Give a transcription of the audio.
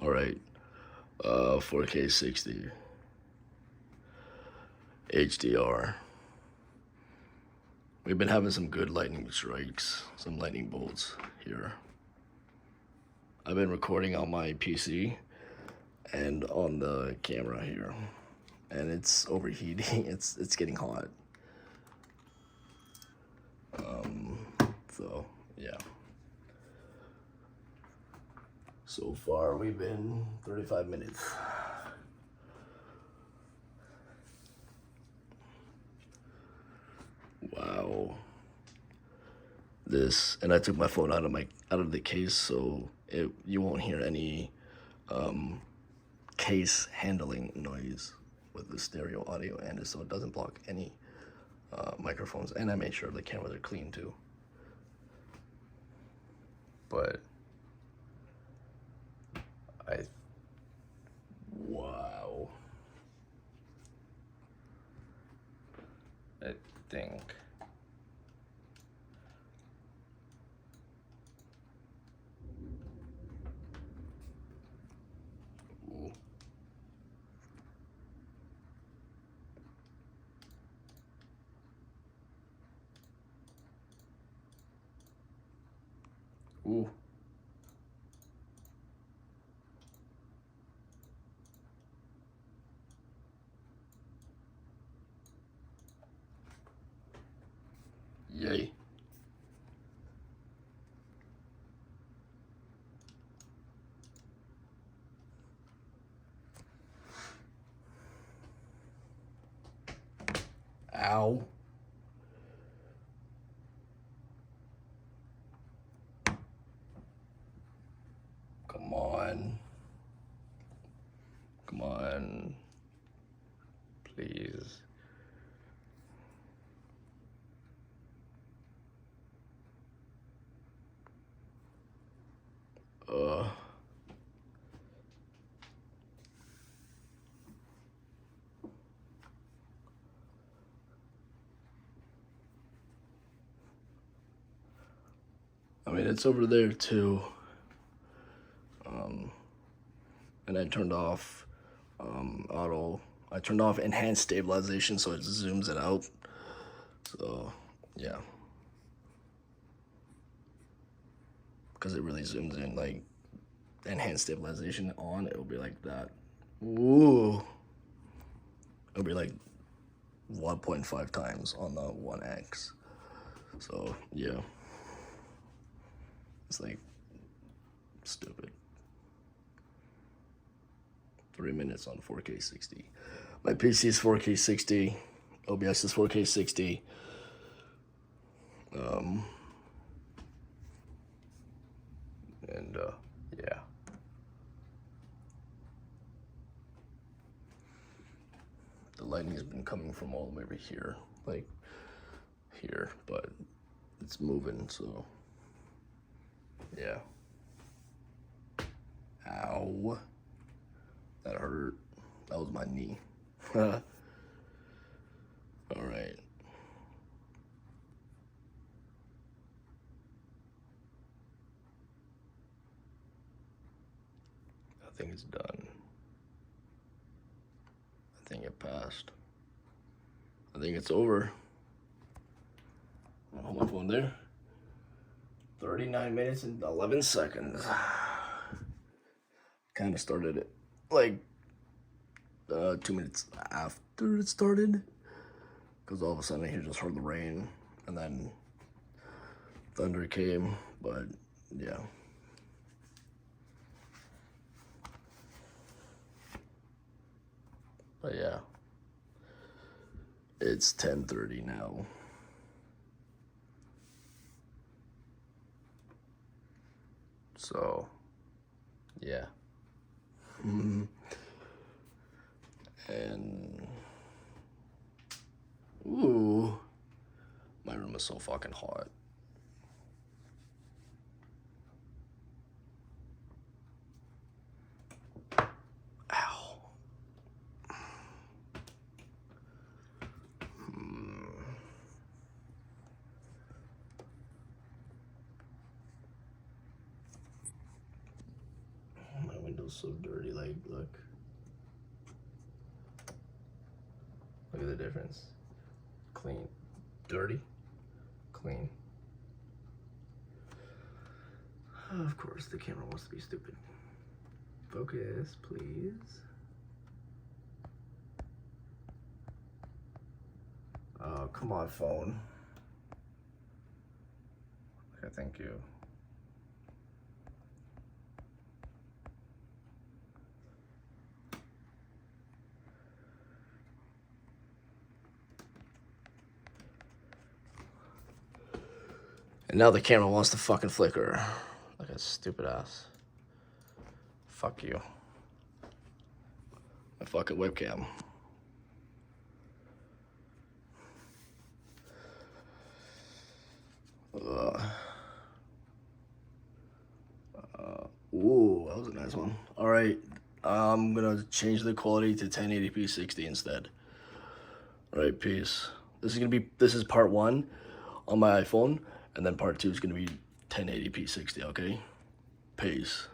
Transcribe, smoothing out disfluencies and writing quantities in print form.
All right, 4K 60, HDR. We've been having some good lightning strikes, some lightning bolts here. I've been recording on my PC and on the camera here, and it's overheating. It's getting hot. So yeah. So far we've been 35 minutes. Wow. This, and I took my phone out of the case, so you won't hear any case handling noise with the stereo audio, and so it doesn't block any microphones. And I made sure the cameras are clean too. But wow. I think ooh. Ooh. Yay. Ow. Come on. Come on. Please. I mean, it's over there too. And I turned off I turned off enhanced stabilization, so it zooms it out. So yeah, because it really zooms in. Like enhanced stabilization on, it'll be like that. Ooh, it'll be like 1.5 times on the 1x. So yeah, it's like stupid. 3 minutes on 4K 60. My PC is 4K 60. OBS is 4K 60. Yeah. The lightning has been coming from all the way over here, like here, but it's moving, so yeah. Ow. That hurt. That was my knee. All right. I think it's done. I think it passed. I think it's over. I'll hold my phone there. 39 minutes and 11 seconds. Kind of started it like 2 minutes after it started, because all of a sudden I just heard the rain and then thunder came. But yeah, it's 10:30 now. So yeah. And ooh, my room is so fucking hot. Ow. My windows feels so dirty. Like, look. Look at the difference. Clean. Dirty. Clean. Of course, the camera wants to be stupid. Focus, please. Oh, come on, phone. Okay, thank you. And now the camera wants to fucking flicker. Like a stupid ass. Fuck you. My fucking webcam. Ooh, that was a nice one. All right, I'm gonna change the quality to 1080p 60 instead. All right, peace. This is part 1 on my iPhone, and then part 2 is gonna be 1080p 60. Okay, peace.